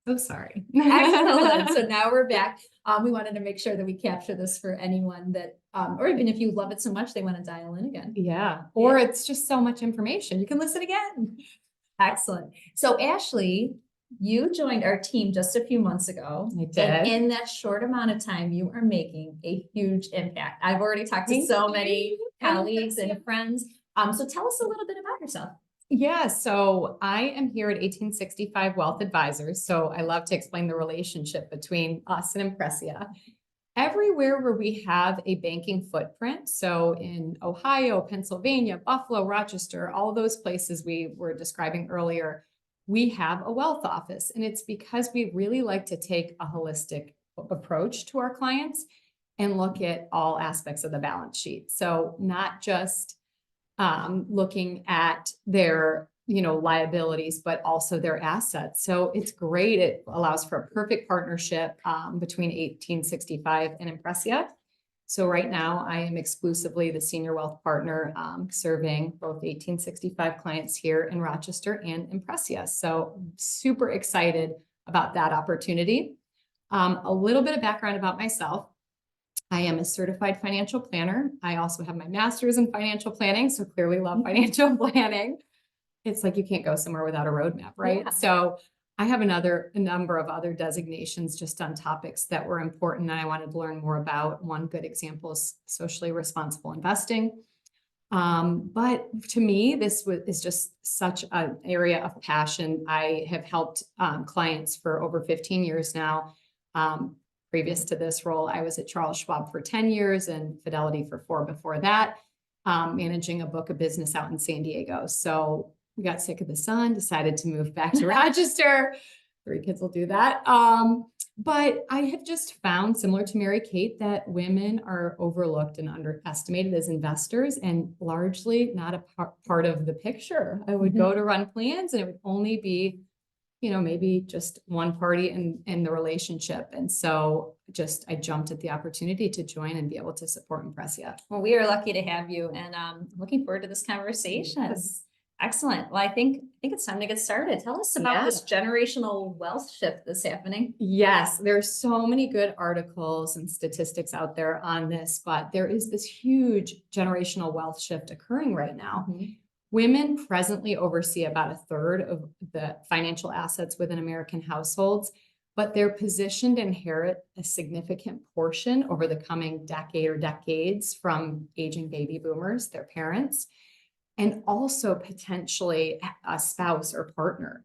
So sorry. Excellent. So now we're back. We wanted to make sure that we capture this for anyone that, or even if you love it so much, they want to dial in again. Yeah. Or it's just so much information. You can listen again. Excellent. So Ashley, you joined our team just a few months ago. I did. And in that short amount of time, you are making a huge impact. I've already talked to so many colleagues and friends. So tell us a little bit about yourself. Yeah, so I am here at 1865 Wealth Advisors. So I love to explain the relationship between us and Impressia. Everywhere where we have a banking footprint, so in Ohio, Pennsylvania, Buffalo, Rochester, all those places we were describing earlier, we have a wealth office. And it's because we really like to take a holistic approach to our clients and look at all aspects of the balance sheet. So not just looking at their, liabilities, but also their assets. So it's great. It allows for a perfect partnership between 1865 and Impressia. So right now I am exclusively the senior wealth partner serving both 1865 clients here in Rochester and Impressia. So super excited about that opportunity. A little bit of background about myself. I am a certified financial planner. I also have my master's in financial planning, so clearly love financial planning. It's like you can't go somewhere without a roadmap, right? Yeah. So I have a number of other designations just on topics that were important and I wanted to learn more about. One good example is socially responsible investing. But to me, this is just such an area of passion. I have helped clients for over 15 years now. Previous to this role, I was at Charles Schwab for 10 years and Fidelity for 4 before that, managing a book of business out in San Diego. So we got sick of the sun, decided to move back to Rochester. 3 kids will do that. But I have just found, similar to Mary Kate, that women are overlooked and underestimated as investors and largely not a part of the picture. I would go to run plans and it would only be maybe just one party in the relationship. And so I jumped at the opportunity to join and be able to support Impressia. Well, we are lucky to have you and looking forward to this conversation. Yes. Excellent. Well, I think it's time to get started. Tell us about this generational wealth shift that's happening. Yes, there's so many good articles and statistics out there on this, but there is this huge generational wealth shift occurring right now. Women presently oversee about 1/3 of the financial assets within American households, but they're positioned to inherit a significant portion over the coming decade or decades from aging baby boomers, their parents, and also potentially a spouse or partner,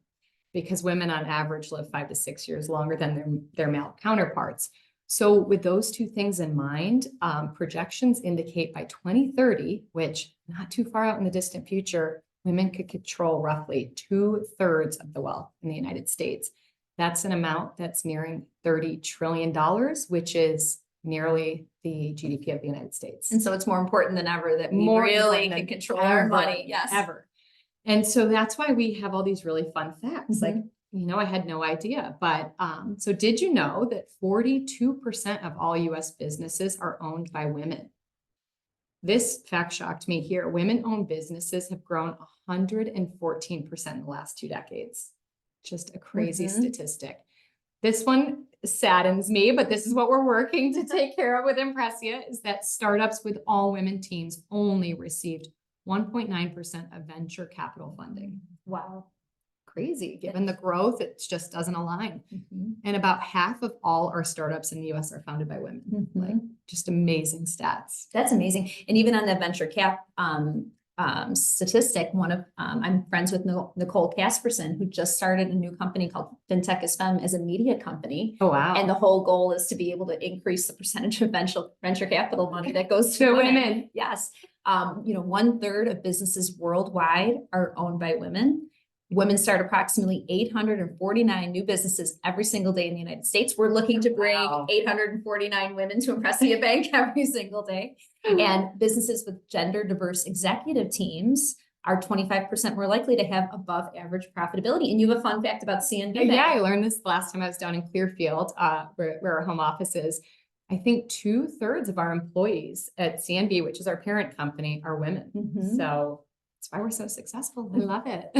because women on average live 5 to 6 years longer than their male counterparts. So with those two things in mind, projections indicate by 2030, which not too far out in the distant future, women could control roughly 2/3 of the wealth in the United States. That's an amount that's nearing $30 trillion, which is nearly the GDP of the United States. And so it's more important than ever that we really can control our money. Yes. Ever. And so that's why we have all these really fun facts. Like, I had no idea, but so did you know that 42% of all US businesses are owned by women? This fact shocked me here. Women-owned businesses have grown 114% in the last 2 decades. Just a crazy statistic. This one saddens me, but this is what we're working to take care of with Impressia, is that startups with all women teams only received 1.9% of venture capital funding. Wow. Crazy. Given the growth, it just doesn't align. And about half of all our startups in the US are founded by women. Like, just amazing stats. That's amazing. And even on the venture cap statistic, I'm friends with Nicole Casperson, who just started a new company called FinTech is Femme as a media company. Oh, wow. And the whole goal is to be able to increase the percentage of venture capital money that goes to women. Yes. 1/3 of businesses worldwide are owned by women. Women start approximately 849 new businesses every single day in the United States. We're looking to bring 849 women to Impressia Bank every single day. And businesses with gender diverse executive teams are 25% more likely to have above average profitability. And you have a fun fact about CNB. Yeah, I learned this last time I was down in Clearfield, where our home office is. I think 2/3 of our employees at CNB, which is our parent company, are women. So that's why we're so successful. I love it.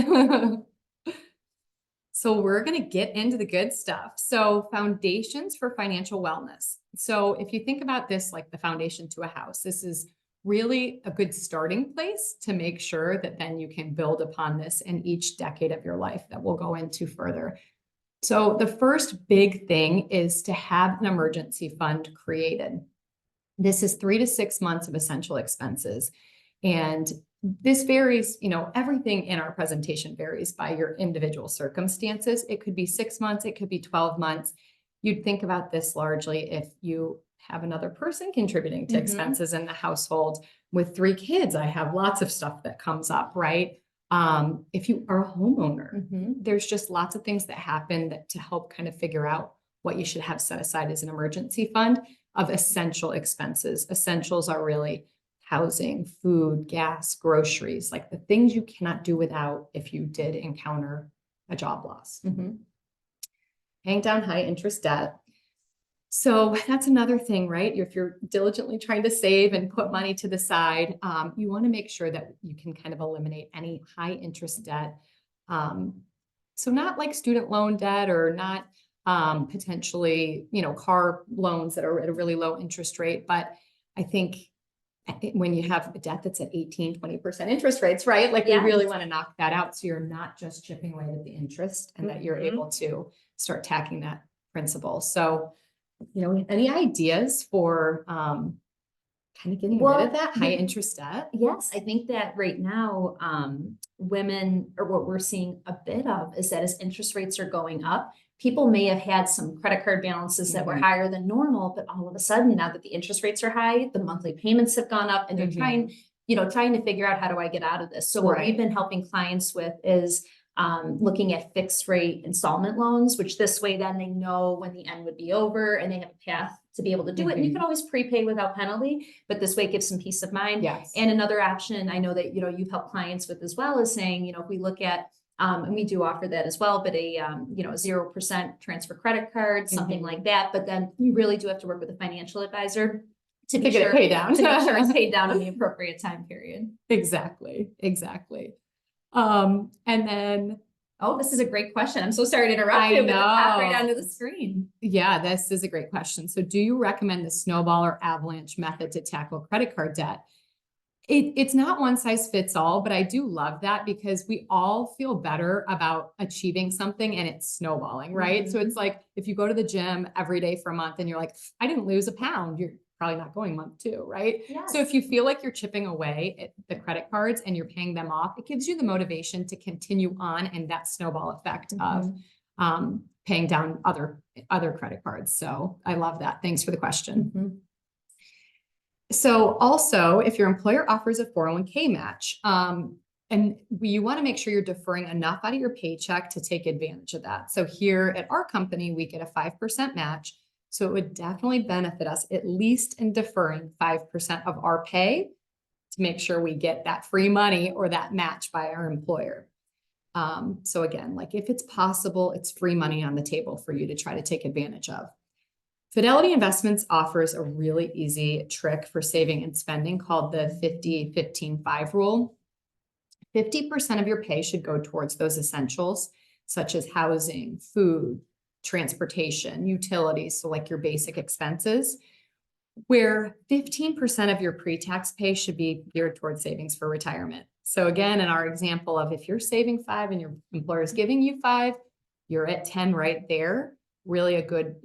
So we're going to get into the good stuff. So foundations for financial wellness. So if you think about this like the foundation to a house, this is really a good starting place to make sure that then you can build upon this in each decade of your life that we'll go into further. So the first big thing is to have an emergency fund created. This is 3 to 6 months of essential expenses. And this varies, everything in our presentation varies by your individual circumstances. It could be 6 months, it could be 12 months. You'd think about this largely if you have another person contributing to expenses in the household. With 3 kids, I have lots of stuff that comes up, right? If you are a homeowner, there's just lots of things that happen that to help kind of figure out what you should have set aside as an emergency fund of essential expenses. Essentials are really housing, food, gas, groceries, like the things you cannot do without if you did encounter a job loss. Paying down high interest debt. So that's another thing, right? If you're diligently trying to save and put money to the side, you want to make sure that you can kind of eliminate any high interest debt. So not like student loan debt or not potentially, car loans that are at a really low interest rate. But I think when you have a debt that's at 18, 20% interest rates, right? Like we really want to knock that out. So you're not just chipping away at the interest and that you're able to start tacking that principal. So any ideas for kind of getting rid of that high interest debt? Yes, I think that right now, women, or what we're seeing a bit of is that as interest rates are going up, people may have had some credit card balances that were higher than normal, but all of a sudden, now that the interest rates are high, the monthly payments have gone up and they're trying to figure out how do I get out of this? So what we've been helping clients with is looking at fixed rate installment loans, which this way then they know when the end would be over and they have a path to be able to do it. And you can always prepay without penalty, but this way it gives some peace of mind. Yes. And another option I know that, you've helped clients with as well is saying, if we look at, and we do offer that as well, but a 0% transfer credit card, something like that. But then you really do have to work with a financial advisor to get it paid down. to make sure it's paid down in the appropriate time period. Exactly. And then, oh, this is a great question. I'm so sorry to interrupt you, but the top right onto the screen. Yeah, this is a great question. So do you recommend the snowball or avalanche method to tackle credit card debt? It's not one size fits all, but I do love that because we all feel better about achieving something and it's snowballing, right? So it's like, if you go to the gym every day for a month and you're like, I didn't lose a pound, you're probably not going month 2, right? Yes. So if you feel like you're chipping away at the credit cards and you're paying them off, it gives you the motivation to continue on and that snowball effect of paying down other credit cards. So I love that. Thanks for the question. So also, if your employer offers a 401k match, and you want to make sure you're deferring enough out of your paycheck to take advantage of that. So here at our company, we get a 5% match. So it would definitely benefit us, at least in deferring 5% of our pay to make sure we get that free money or that match by our employer. So again, like if it's possible, it's free money on the table for you to try to take advantage of. Fidelity Investments offers a really easy trick for saving and spending called the 50-15-5 rule. 50% of your pay should go towards those essentials, such as housing, food, transportation, utilities, so like your basic expenses, where 15% of your pre-tax pay should be geared towards savings for retirement. So again, in our example of if you're saving 5 and your employer is giving you 5, you're at 10 right there. Really a good,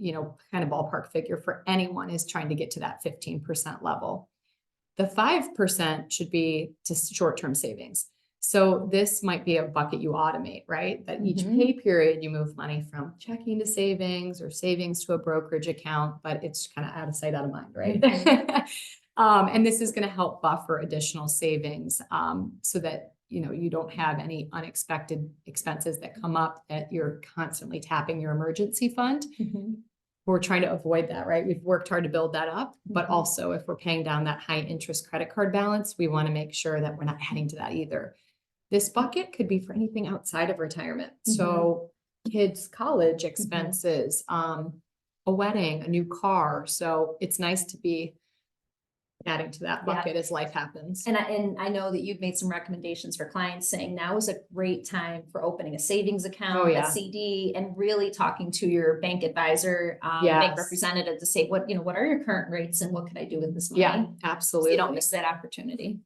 kind of ballpark figure for anyone is trying to get to that 15% level. The 5% should be just short-term savings. So this might be a bucket you automate, right? That each pay period you move money from checking to savings or savings to a brokerage account, but it's kind of out of sight, out of mind, right? And this is going to help buffer additional savings so that you don't have any unexpected expenses that come up that you're constantly tapping your emergency fund. We're trying to avoid that, right? We've worked hard to build that up, but also if we're paying down that high interest credit card balance, we want to make sure that we're not heading to that either. This bucket could be for anything outside of retirement. So kids' college expenses, a wedding, a new car. So it's nice to be adding to that Yeah. bucket as life happens. And I know that you've made some recommendations for clients saying now is a great time for opening a savings account, yeah. a CD, and really talking to your bank advisor, bank Yes. representative to say, what are your current rates and what can I do with this money? Yeah, So absolutely. you don't miss that opportunity.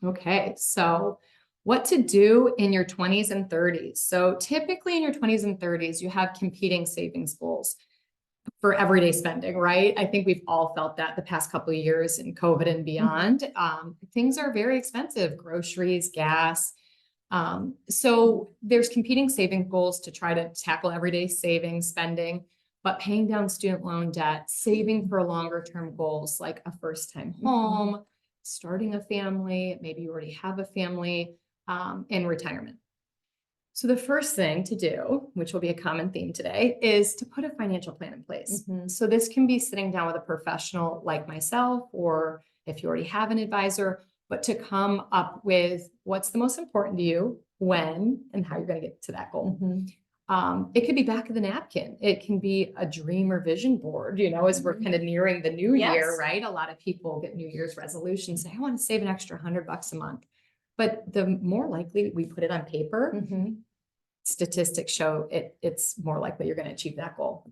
Okay, so what to do in your 20s and 30s. So typically in your 20s and 30s, you have competing savings goals for everyday spending, right? I think we've all felt that the past couple of years in COVID and beyond. Things are very expensive, groceries, gas. So there's competing saving goals to try to tackle everyday savings spending, but paying down student loan debt, saving for longer term goals like a first time home, starting a family, maybe you already have a family, and retirement. So the first thing to do, which will be a common theme today, is to put a financial plan in place. So this can be sitting down with a professional like myself, or if you already have an advisor, but to come up with what's the most important to you, when, and how you're going to get to that goal. It could be back of the napkin. It can be a dream or vision board, as we're kind of nearing the new year, right? A lot of people get New Year's resolutions, say, I want to save an extra $100 a month. But the more likely we put it on paper, statistics show it's more likely you're going to achieve that goal.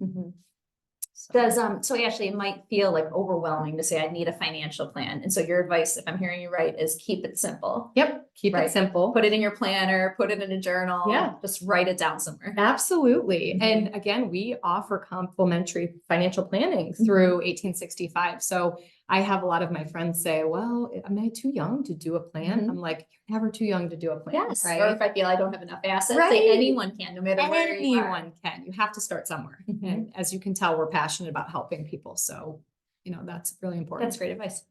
So actually it might feel like overwhelming to say I need a financial plan. And so your advice, if I'm hearing you right, is keep it simple. Yep. Keep it simple. Put it in your planner, put it in a journal. Yeah. Just write it down somewhere. Absolutely. And again, we offer complimentary financial planning through 1865. So I have a lot of my friends say, well, am I too young to do a plan? I'm like, you're never too young to do a plan. Yes. Right? Or if I feel I don't have enough assets, say anyone can, no matter where you are. Anyone can. You have to start somewhere. And as you can tell, we're passionate about helping people. So, that's really important. That's great advice.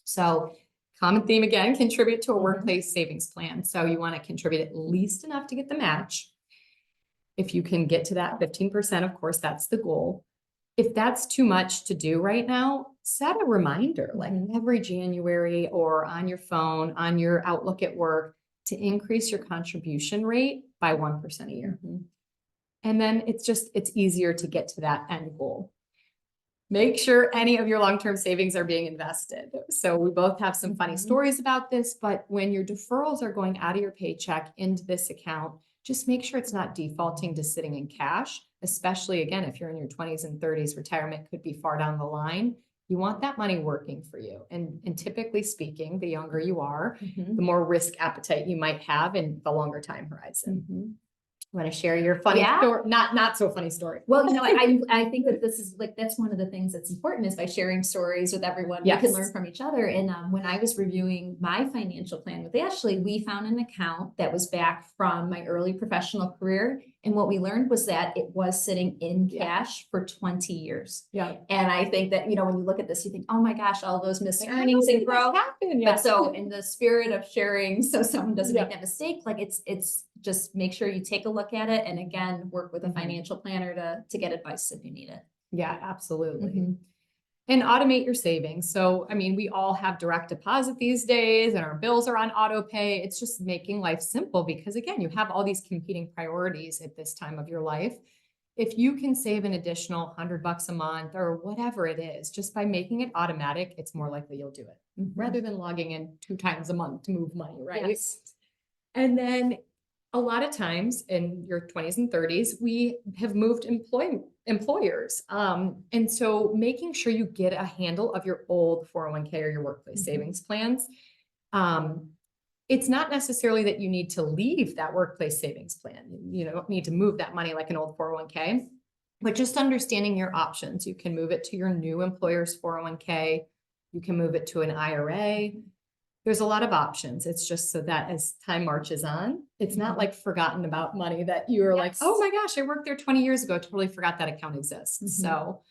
So common theme again, contribute to a workplace savings plan. So you want to contribute at least enough to get the match. If you can get to that 15%, of course, that's the goal. If that's too much to do right now, set a reminder like every January or on your phone, on your Outlook at work to increase your contribution rate by 1% a year. And then it's easier to get to that end goal. Make sure any of your long-term savings are being invested. So we both have some funny stories about this, but when your deferrals are going out of your paycheck into this account, just make sure it's not defaulting to sitting in cash, especially again, if you're in your 20s and 30s, retirement could be far down the line. You want that money working for you. And typically speaking, the younger you are, the more risk appetite you might have in the longer time horizon. Want to share your funny story? Not so funny story. Well, I think that this is that's one of the things that's important is by sharing stories with everyone, we can learn from each other. And when I was reviewing my financial plan with Ashley, we found an account that was back from my early professional career. And what we learned was that it was sitting in cash for 20 years. And I think that, when you look at this, you think, oh my gosh, all those missed earnings and growth. But so in the spirit of sharing, so someone doesn't make that mistake, like it's just make sure you take a look at it. And again, work with a financial planner to get advice if you need it. Yeah, absolutely. And automate your savings. So, we all have direct deposit these days and our bills are on auto pay. It's just making life simple because again, you have all these competing priorities at this time of your life. If you can save an additional $100 a month or whatever it is, just by making it automatic, it's more likely you'll do it rather than logging in 2 times a month to move money, right? And then a lot of times in your 20s and 30s, we have moved employers. And so making sure you get a handle of your old 401k or your workplace savings plans. It's not necessarily that you need to leave that workplace savings plan. You don't need to move that money like an old 401k, but just understanding your options. You can move it to your new employer's 401k. You can move it to an IRA. There's a lot of options. It's just so that as time marches on, it's not like forgotten about money that you are like, oh my gosh, I worked there 20 years ago. Totally forgot that account exists. So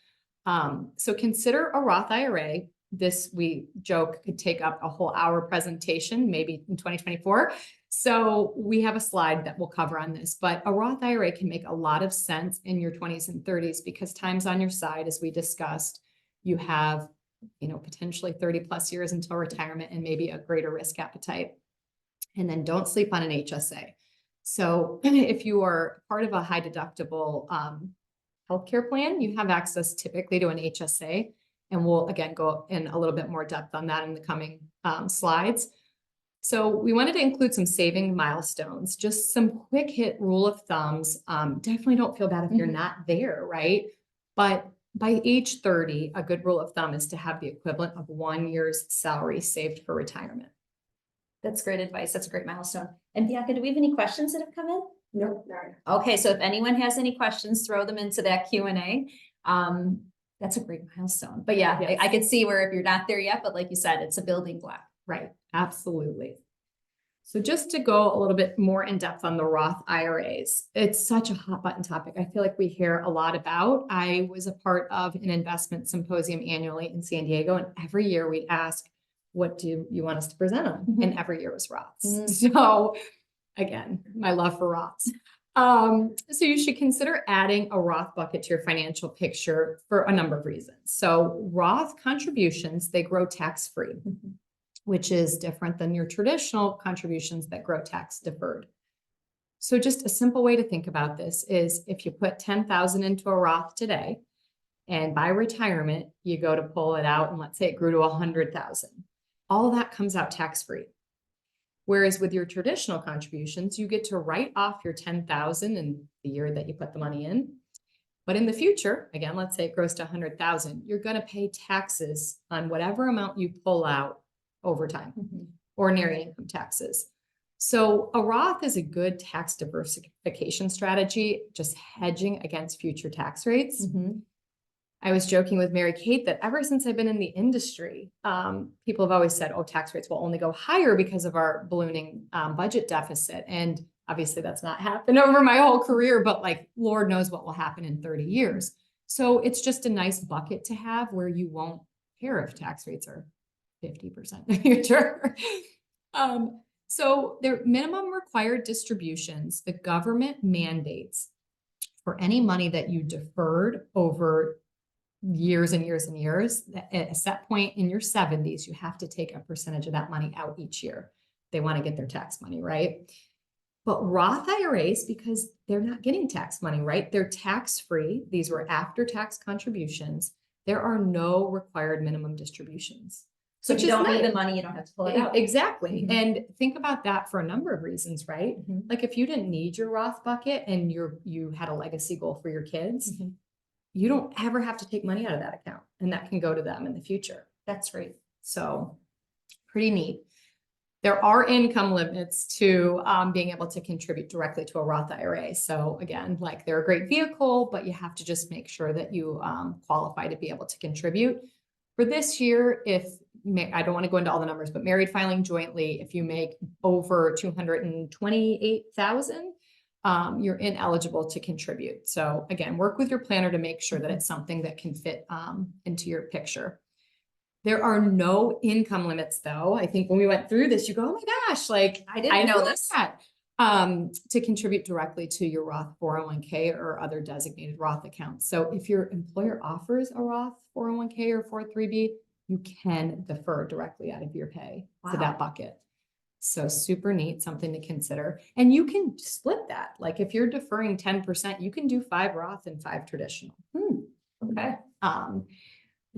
consider a Roth IRA. This, we joke, could take up a whole hour presentation, maybe in 2024. So we have a slide that we'll cover on this, but a Roth IRA can make a lot of sense in your 20s and 30s because time's on your side. As we discussed, you have potentially 30 plus years until retirement and maybe a greater risk appetite. And then don't sleep on an HSA. So if you are part of a high deductible healthcare plan, you have access typically to an HSA. And we'll again go in a little bit more depth on that in the coming slides. So we wanted to include some saving milestones, just some quick hit rule of thumbs. Definitely don't feel bad if you're not there, right? But by age 30, a good rule of thumb is to have the equivalent of 1 year's salary saved for retirement. That's great advice. That's a great milestone. And Bianca, do we have any questions that have come in? No. Okay, so if anyone has any questions, throw them into that Q&A. That's a great milestone. But yeah, Yes. I could see where if you're not there yet, but like you said, it's a building block. Right, absolutely. So just to go a little bit more in depth on the Roth IRAs, it's such a hot button topic. I feel like we hear a lot about. I was a part of an investment symposium annually in San Diego, and every year we'd ask, what do you want us to present on? And every year was Roths. So again, my love for Roths. So you should consider adding a Roth bucket to your financial picture for a number of reasons. So Roth contributions, they grow tax-free, which is different than your traditional contributions that grow tax deferred. So just a simple way to think about this is if you put 10,000 into a Roth today, and by retirement, you go to pull it out, and let's say it grew to 100,000, all that comes out tax-free. Whereas with your traditional contributions, you get to write off your 10,000 in the year that you put the money in. But in the future, again, let's say it grows to 100,000, you're going to pay taxes on whatever amount you pull out over time, ordinary income taxes. So a Roth is a good tax diversification strategy, just hedging against future tax rates. I was joking with Mary Kate that ever since I've been in the industry, people have always said, oh, tax rates will only go higher because of our ballooning budget deficit. And obviously that's not happened over my whole career, but like, Lord knows what will happen in 30 years. So it's just a nice bucket to have where you won't care if tax rates are 50% in the future. So their minimum required distributions, the government mandates for any money that you deferred over years and years and years, at a set point in your 70s, you have to take a percentage of that money out each year. They want to get their tax money, right? But Roth IRAs, because they're not getting tax money, right? They're tax-free. These were after-tax contributions. There are no required minimum distributions. So if you don't need the money, you don't have to pull it out. Exactly. And think about that for a number of reasons, right? Like if you didn't need your Roth bucket and you had a legacy goal for your kids, you don't ever have to take money out of that account, and that can go to them in the future. That's great. So pretty neat. There are income limits to being able to contribute directly to a Roth IRA. So again, like they're a great vehicle, but you have to just make sure that you qualify to be able to contribute. For this year, I don't want to go into all the numbers, but married filing jointly, if you make over 228,000, you're ineligible to contribute. So again, work with your planner to make sure that it's something that can fit into your picture. There are no income limits though. I think when we went through this, you go, oh my gosh, like I didn't know this. That. To contribute directly to your Roth 401k or other designated Roth accounts. So if your employer offers a Roth 401k or 403b, you can defer directly out of your pay to that bucket. So super neat, something to consider. And you can split that. Like if you're deferring 10%, you can do 5 Roth and 5 traditional. Okay.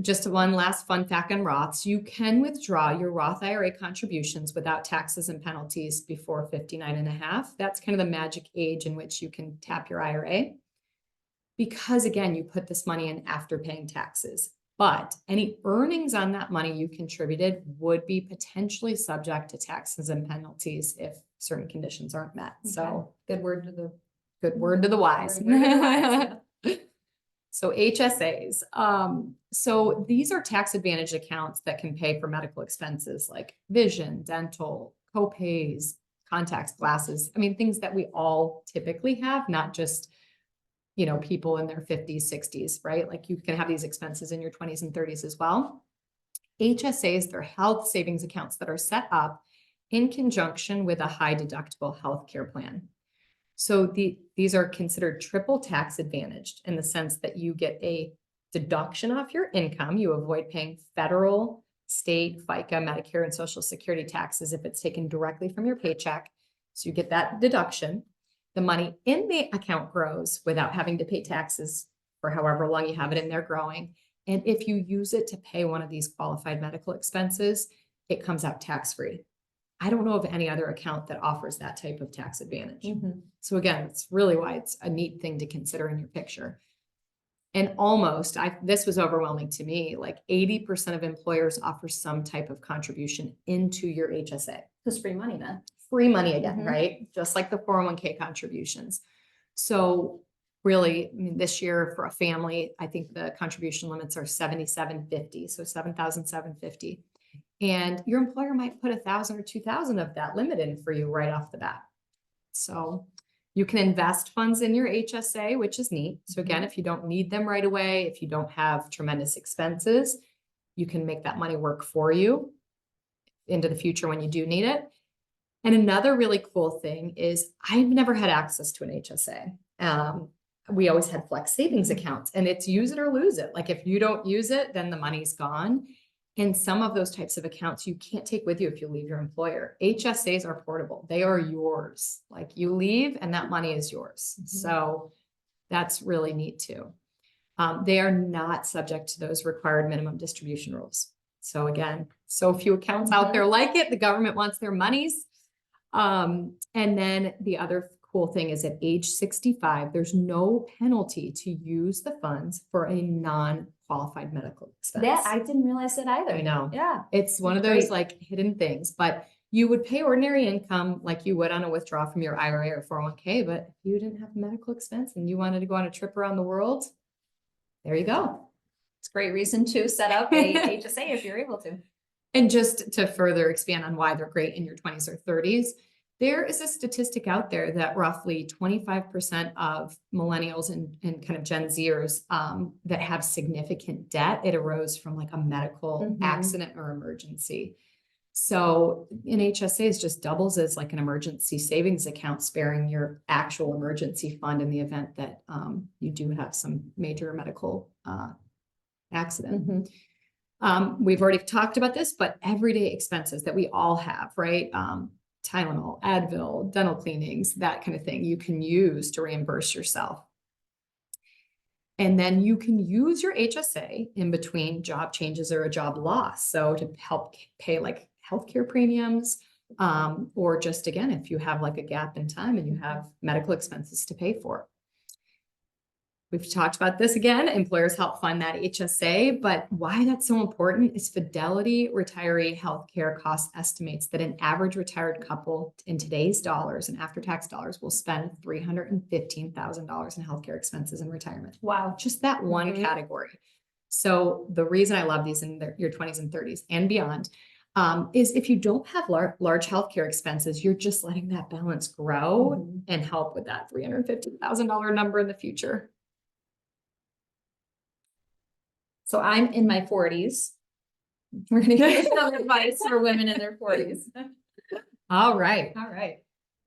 Just one last fun fact on Roths. You can withdraw your Roth IRA contributions without taxes and penalties before 59 and a half. That's kind of the magic age in which you can tap your IRA. Because again, you put this money in after paying taxes. But any earnings on that money you contributed would be potentially subject to taxes and penalties if certain conditions aren't met. Okay. So good word to the wise. So HSAs. So these are tax advantage accounts that can pay for medical expenses like vision, dental, co-pays, contacts, glasses. I mean, things that we all typically have, not just people in their 50s, 60s, right? Like you can have these expenses in your 20s and 30s as well. HSAs, they're health savings accounts that are set up in conjunction with a high deductible healthcare plan. So these are considered triple tax advantaged in the sense that you get a deduction off your income. You avoid paying federal, state, FICA, Medicare, and Social Security taxes if it's taken directly from your paycheck. So you get that deduction. The money in the account grows without having to pay taxes for however long you have it in there growing. And if you use it to pay one of these qualified medical expenses, it comes out tax-free. I don't know of any other account that offers that type of tax advantage. So again, it's really why it's a neat thing to consider in your picture. And this was overwhelming to me, like 80% of employers offer some type of contribution into your HSA. It's free money then. Free money again, Mhm. right? Just like the 401k contributions. So really, I mean, this year for a family, I think the contribution limits are $7,750, so $7,750. And your employer might put $1,000 or $2,000 of that limit in for you right off the bat. So you can invest funds in your HSA, which is neat. So again, if you don't need them right away, if you don't have tremendous expenses, you can make that money work for you into the future when you do need it. And another really cool thing is I've never had access to an HSA. We always had flex savings accounts, and it's use it or lose it. Like if you don't use it, then the money's gone. And some of those types of accounts you can't take with you if you leave your employer. HSAs are portable. They are yours. Like you leave and that money is yours. So that's really neat too. They are not subject to those required minimum distribution rules. So again, so few accounts out there like it. The government wants their monies. And then the other cool thing is at age 65, there's no penalty to use the funds for a non-qualified medical expense. That I didn't realize that either. I know. Yeah. It's one of those like hidden things, but you would pay ordinary income like you would on a withdrawal from your IRA or 401k, but if you didn't have a medical expense and you wanted to go on a trip around the world, there you go. It's a great reason to set up a HSA if you're able to. And just to further expand on why they're great in your 20s or 30s, there is a statistic out there that roughly 25% of millennials and kind of Gen Zers that have significant debt, it arose from like a medical accident or emergency. So an HSA just doubles as like an emergency savings account, sparing your actual emergency fund in the event that you do have some major medical accident. We've already talked about this, but everyday expenses that we all have, right? Tylenol, Advil, dental cleanings, that kind of thing you can use to reimburse yourself. And then you can use your HSA in between job changes or a job loss. So to help pay like healthcare premiums, or just again, if you have like a gap in time and you have medical expenses to pay for. We've talked about this again, employers help fund that HSA, but why that's so important is Fidelity Retiree Healthcare Cost estimates that an average retired couple in today's dollars and after-tax dollars will spend $315,000 in healthcare expenses in retirement. Wow. Just that one category. So the reason I love these in your 20s and 30s and beyond is if you don't have large healthcare expenses, you're just letting that balance grow and help with that $315,000 number in the future. So I'm in my 40s. We're going to give some advice for women in their 40s. All right. All right.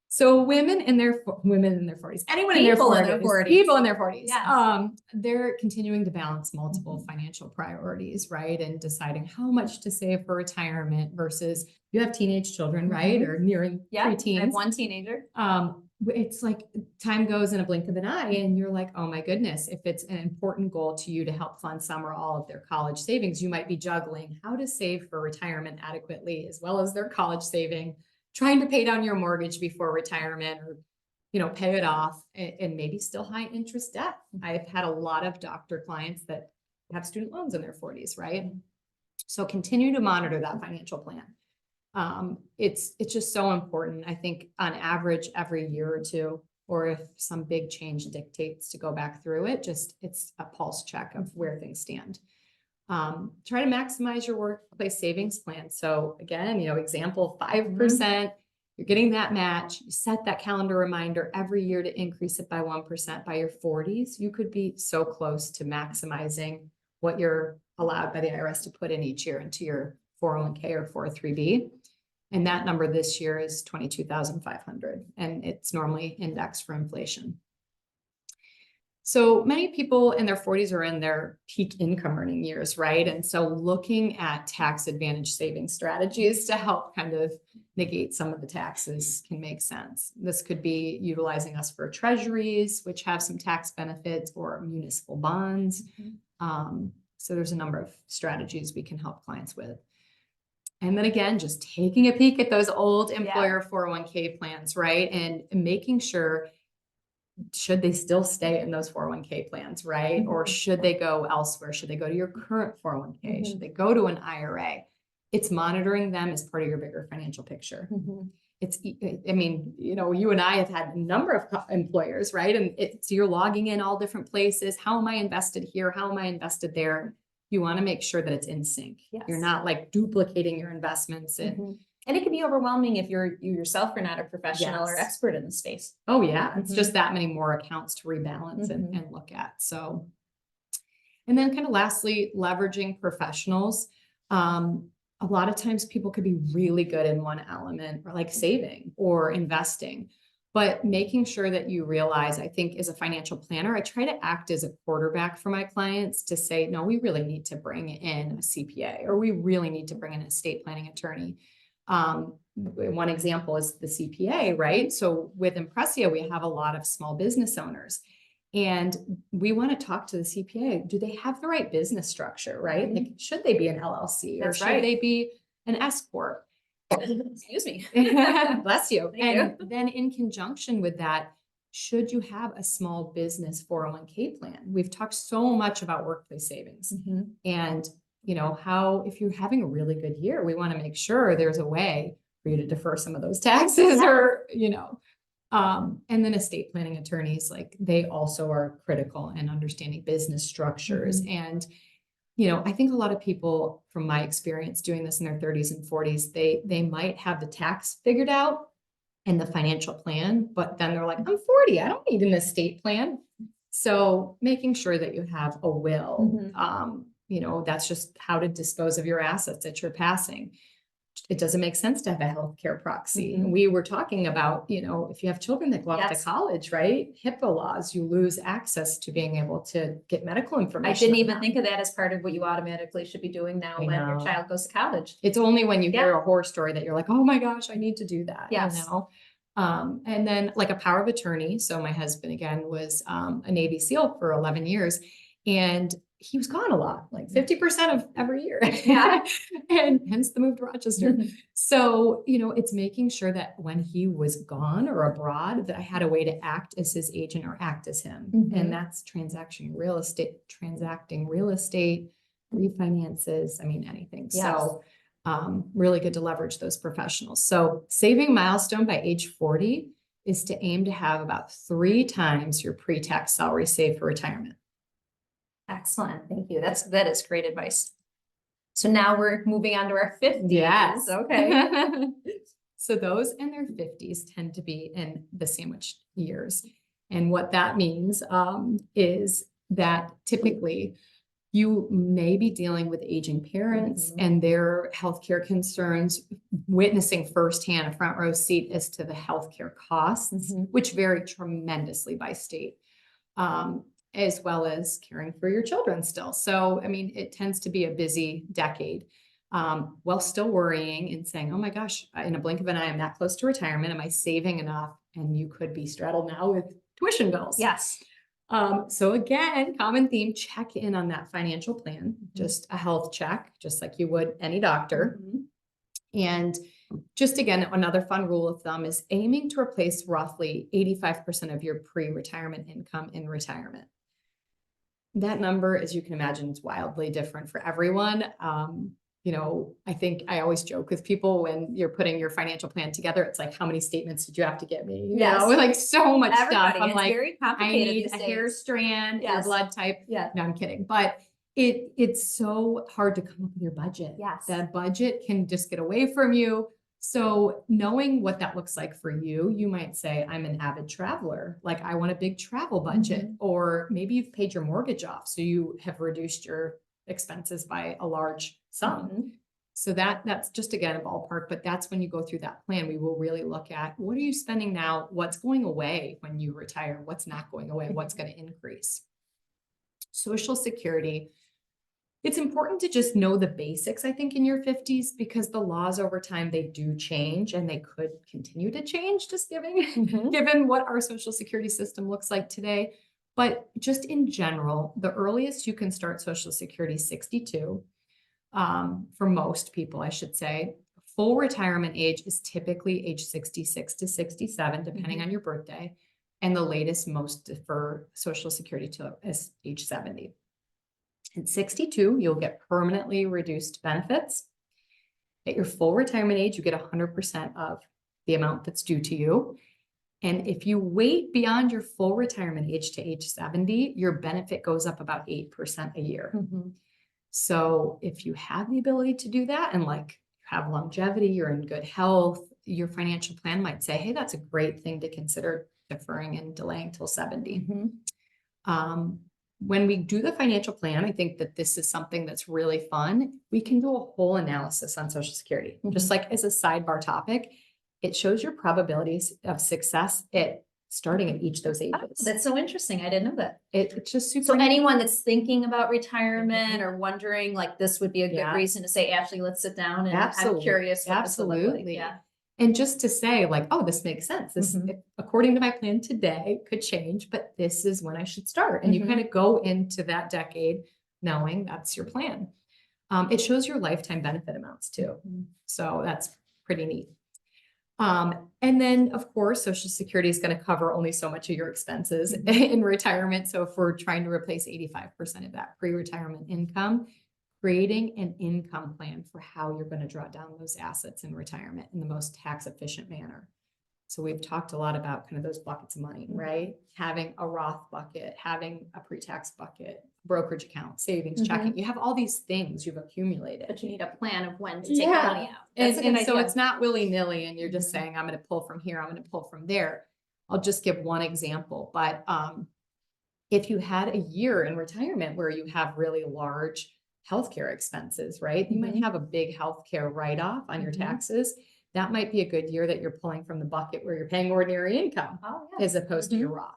So women in their 40s, anyone in their 40s, people in their 40s, yes. They're continuing to balance multiple financial priorities, right? And deciding how much to save for retirement versus you have teenage children, right? Or nearing preteens. I have one teenager. It's like time goes in a blink of an eye and you're like, oh my goodness, if it's an important goal to you to help fund some or all of their college savings, you might be juggling how to save for retirement adequately, as well as their college saving, trying to pay down your mortgage before retirement or, you know, pay it off and maybe still high interest debt. I've had a lot of doctor clients that have student loans in their 40s, right? So continue to monitor that financial plan. It's just so important. I think on average every year or two, or if some big change dictates to go back through it, it's a pulse check of where things stand. Try to maximize your workplace savings plan. So again, you know, example, 5%, you're getting that match. You set that calendar reminder every year to increase it by 1% by your 40s. You could be so close to maximizing what you're allowed by the IRS to put in each year into your 401k or 403b. And that number this year is 22,500, and it's normally indexed for inflation. So many people in their 40s are in their peak income earning years, right? And so looking at tax advantage saving strategies to help kind of negate some of the taxes can make sense. This could be utilizing us for treasuries, which have some tax benefits, or municipal bonds. So there's a number of strategies we can help clients with. And then again, just taking a peek at those old employer 401k plans, right? And making sure, should they still stay in those 401k plans, right? Or should they go elsewhere? Should they go to your current 401k? Should they go to an IRA? It's monitoring them as part of your bigger financial picture. It's, I mean, you know, you and I have had a number of employers, right? And it's, you're logging in all different places. How am I invested here? How am I invested there? You want to make sure that it's in sync. You're not like duplicating your investments. And it can be overwhelming if you yourself are not a professional or expert in the space. Oh yeah. It's just that many more accounts to rebalance and look at. So, and then kind of lastly, leveraging professionals. A lot of times people could be really good in one element, or like saving or investing, but making sure that you realize, I think as a financial planner, I try to act as a quarterback for my clients to say, no, we really need to bring in a CPA, or we really need to bring in an estate planning attorney. One example is the CPA, right? So with Impressia, we have a lot of small business owners. And we want to talk to the CPA. Do they have the right business structure, right? Like, should they be an LLC or should they be an S Corp? Excuse me. Bless you. Thank you. Then in conjunction with that, should you have a small business 401k plan? We've talked so much about workplace savings and, you know, how, if you're having a really good year, we want to make sure there's a way for you to defer some of those taxes or, you know, and then estate planning attorneys, like they also are critical in understanding business structures. And, you know, I think a lot of people from my experience doing this in their 30s and 40s, they might have the tax figured out and the financial plan, but then they're like, I'm 40, I don't need an estate plan. So making sure that you have a will, you know, that's just how to dispose of your assets that you're passing. It doesn't make sense to have a healthcare proxy. And we were talking about, you know, if you have children that go off to college, right? HIPAA laws, you lose access to being able to get medical information. I didn't even think of that as part of what you automatically should be doing now when your child goes to college. It's only when you hear a horror story that you're like, oh my gosh, I need to do that. You know? And then like a power of attorney. So my husband again was a Navy SEAL for 11 years and he was gone a lot, like 50% of every year. And hence the move to Rochester. So, you know, it's making sure that when he was gone or abroad, that I had a way to act as his agent or act as him. And that's transacting real estate, refinances, I mean, anything. So really good to leverage those professionals. So saving milestone by age 40 is to aim to have about 3 times your pre-tax salary saved for retirement. Excellent. Thank you. That is great advice. So now we're moving on to our 50s. Yes. Okay. So those in their 50s tend to be in the sandwich years. And what that means is that typically you may be dealing with aging parents and their healthcare concerns, witnessing firsthand a front row seat as to the healthcare costs, which vary tremendously by state. As well as caring for your children still. So, I mean, it tends to be a busy decade, while still worrying and saying, oh my gosh, in a blink of an eye, I'm that close to retirement. Am I saving enough? And you could be straddled now with tuition bills. Yes. So again, common theme, check in on that financial plan, just a health check, just like you would any doctor. And just again, another fun rule of thumb is aiming to replace roughly 85% of your pre-retirement income in retirement. That number, as you can imagine, is wildly different for everyone. You know, I think I always joke with people when you're putting your financial plan together, it's like, how many statements did you have to get me? You know, like so much stuff. I'm like, very complicated. I need a hair strand, your blood type. No, I'm kidding. But it's so hard to come up with your budget. That budget can just get away from you. So knowing what that looks like for you, you might say, I'm an avid traveler. Like I want a big travel budget, or maybe you've paid your mortgage off. So you have reduced your expenses by a large sum. So that's just, again, a ballpark, but that's when you go through that plan, we will really look at what are you spending now? What's going away when you retire? What's not going away? What's going to increase? Social Security. It's important to just know the basics, I think, in your 50s, because the laws over time, they do change and they could continue to change, just given what our Social Security system looks like today. But just in general, the earliest you can start Social Security is 62. For most people, I should say. Full retirement age is typically age 66 to 67, depending on your birthday. And the latest most defer Social Security to is age 70. At 62, you'll get permanently reduced benefits. At your full retirement age, you get 100% of the amount that's due to you. And if you wait beyond your full retirement age to age 70, your benefit goes up about 8% a year. So if you have the ability to do that and like have longevity, you're in good health, your financial plan might say, hey, that's a great thing to consider deferring and delaying till 70. When we do the financial plan, I think that this is something that's really fun. We can do a whole analysis on Social Security, just like as a sidebar topic. It shows your probabilities of success at starting at each of those ages. Oh, that's so interesting. I didn't know that. It's just super. So anyone that's thinking about retirement or wondering, like, this would be a good reason to say, Ashley, let's sit down and I'm curious. What this would look like. Yeah. And just to say like, oh, this makes sense. This, according to my plan today, could change, but this is when I should start. And you kind of go into that decade knowing that's your plan. It shows your lifetime benefit amounts too. So that's pretty neat. And then of course, Social Security is going to cover only so much of your expenses in retirement. So if we're trying to replace 85% of that pre-retirement income, creating an income plan for how you're going to draw down those assets in retirement in the most tax efficient manner. So we've talked a lot about kind of those buckets of money, right? Having a Roth bucket, having a pre-tax bucket, brokerage account, savings, checking. You have all these things you've accumulated. But you need a plan of when to take money out. And so it's not willy-nilly and you're just saying, I'm going to pull from here, I'm going to pull from there. I'll just give one example, but if you had a year in retirement where you have really large healthcare expenses, right? You might have a big healthcare write-off on your taxes. That might be a good year that you're pulling from the bucket where you're paying ordinary income as opposed to your Roth.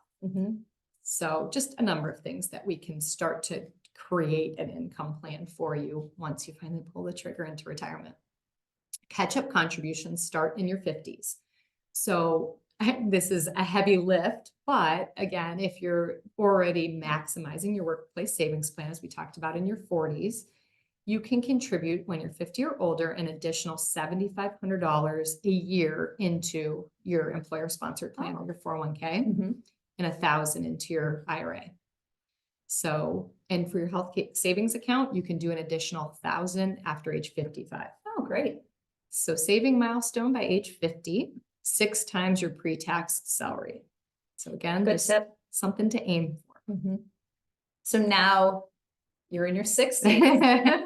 So just a number of things that we can start to create an income plan for you once you finally pull the trigger into retirement. Catch-up contributions start in your 50s. So this is a heavy lift, but again, if you're already maximizing your workplace savings plan, as we talked about in your 40s, you can contribute when you're 50 or older an additional $7,500 a year into your employer-sponsored plan or your 401k and $1,000 into your IRA. So, and for your health savings account, you can do an additional $1,000 after age 55. Oh, great. So saving milestone by age 50, 6 times your pre-tax salary. So again, just something to aim for. So now you're in your 60s.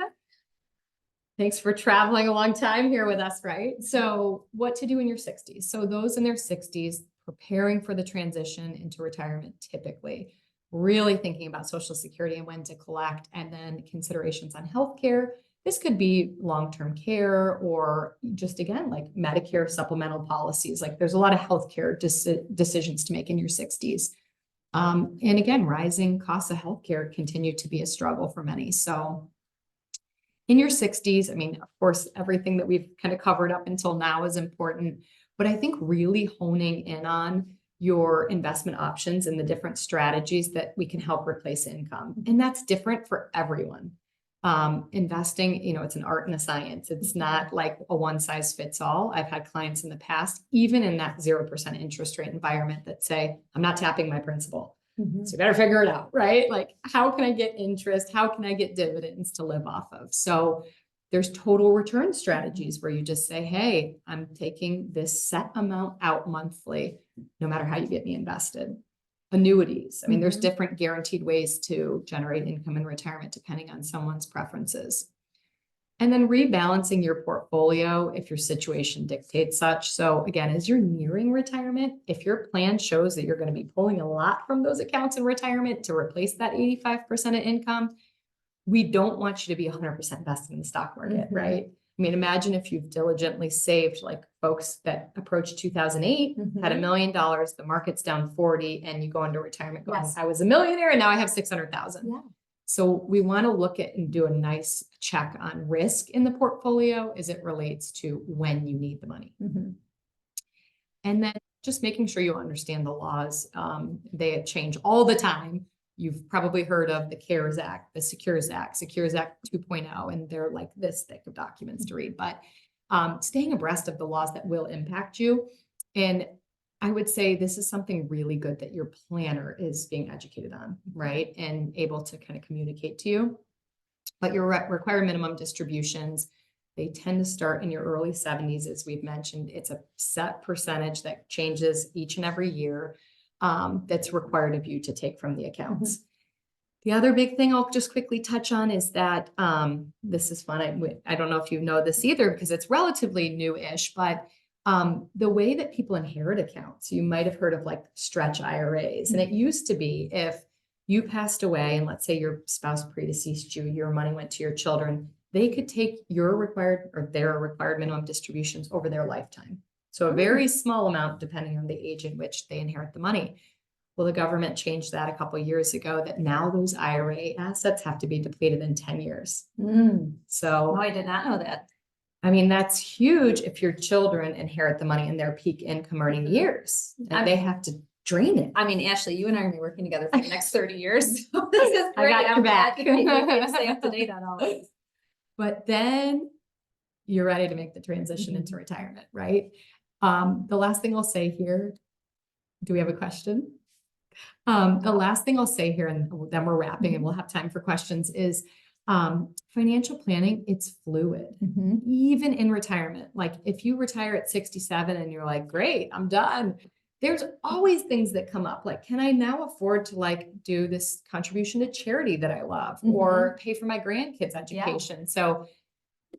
Thanks for traveling a long time here with us, right? So what to do in your 60s? So those in their 60s preparing for the transition into retirement, typically really thinking about Social Security and when to collect, and then considerations on healthcare. This could be long-term care or just, again, like Medicare supplemental policies. Like there's a lot of healthcare decisions to make in your 60s. And again, rising costs of healthcare continue to be a struggle for many. So in your 60s, I mean, of course, everything that we've kind of covered up until now is important, but I think really honing in on your investment options and the different strategies that we can help replace income. And that's different for everyone. Investing, you know, it's an art and a science. It's not like a one size fits all. I've had clients in the past, even in that 0% interest rate environment, that say, I'm not tapping my principal. So you better figure it out, right? Like, how can I get interest? How can I get dividends to live off of? So there's total return strategies where you just say, hey, I'm taking this set amount out monthly, no matter how you get me invested. Annuities. I mean, there's different guaranteed ways to generate income in retirement, depending on someone's preferences. And then rebalancing your portfolio if your situation dictates such. So again, as you're nearing retirement, if your plan shows that you're going to be pulling a lot from those accounts in retirement to replace that 85% of income, we don't want you to be 100% invested in the stock market, right? I mean, imagine if you've diligently saved, like folks that approached 2008, had $1 million, the market's down 40, and you go into retirement going, I was a millionaire and now I have 600,000. So we want to look at and do a nice check on risk in the portfolio as it relates to when you need the money. And then just making sure you understand the laws. They change all the time. You've probably heard of the CARES Act, the Secures Act 2.0, and they're like this thick of documents to read, but staying abreast of the laws that will impact you. And I would say this is something really good that your planner is being educated on, right? And able to kind of communicate to you. But your required minimum distributions, they tend to start in your early 70s, as we've mentioned. It's a set percentage that changes each and every year that's required of you to take from the accounts. Mm-hmm. The other big thing I'll just quickly touch on is that this is fun. I don't know if you know this either because it's relatively new-ish, but the way that people inherit accounts, you might have heard of like stretch IRAs. And it used to be if you passed away and let's say your spouse predeceased you, your money went to your children, they could take your required or their required minimum distributions over their lifetime. So a very small amount depending on the age in which they inherit the money. Well, the government changed that a couple of years ago that now those IRA assets have to be depleted in 10 years. So I did not know that. I mean, that's huge if your children inherit the money in their peak income earning years and they have to drain it. I mean, Ashley, you and I are going to be working together for the next 30 years. So this is great. I got your back. Stay up to date on all this. But then you're ready to make the transition into retirement, right? The last thing I'll say here, do we have a question? The last thing I'll say here, and then we're wrapping and we'll have time for questions, is financial planning, it's fluid, even in retirement. Like if you retire at 67 and you're like, great, I'm done. There's always things that come up. Like, can I now afford to like do this contribution to charity that I love or pay for my grandkids' education? So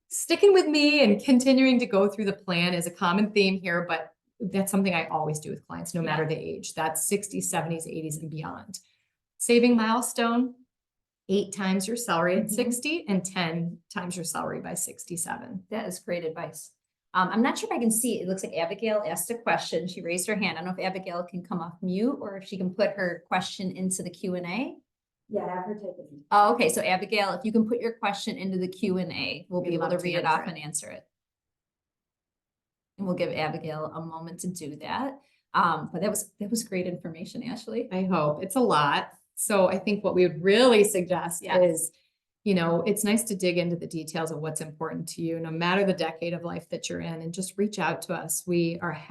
sticking with me and continuing to go through the plan is a common theme here, but that's something I always do with clients, no matter the age. That's 60s, 70s, 80s, and beyond. Saving milestone, 8 times your salary at 60 and 10 times your salary by 67. That is great advice. I'm not sure if I can see. It looks like Abigail asked a question. She raised her hand. I don't know if Abigail can come off mute or if she can put her question into the Q&A. Yeah, have her take it. Oh, okay. So Abigail, if you can put your question into the Q&A, we'll be able to read it off and answer it. And we'll give Abigail a moment to do that. But that was great information, Ashley. I hope. It's a lot. So I think what we would really suggest is, you know, it's nice to dig into the details of what's important to you, no matter the decade of life that you're in, and just reach out to us. We are happy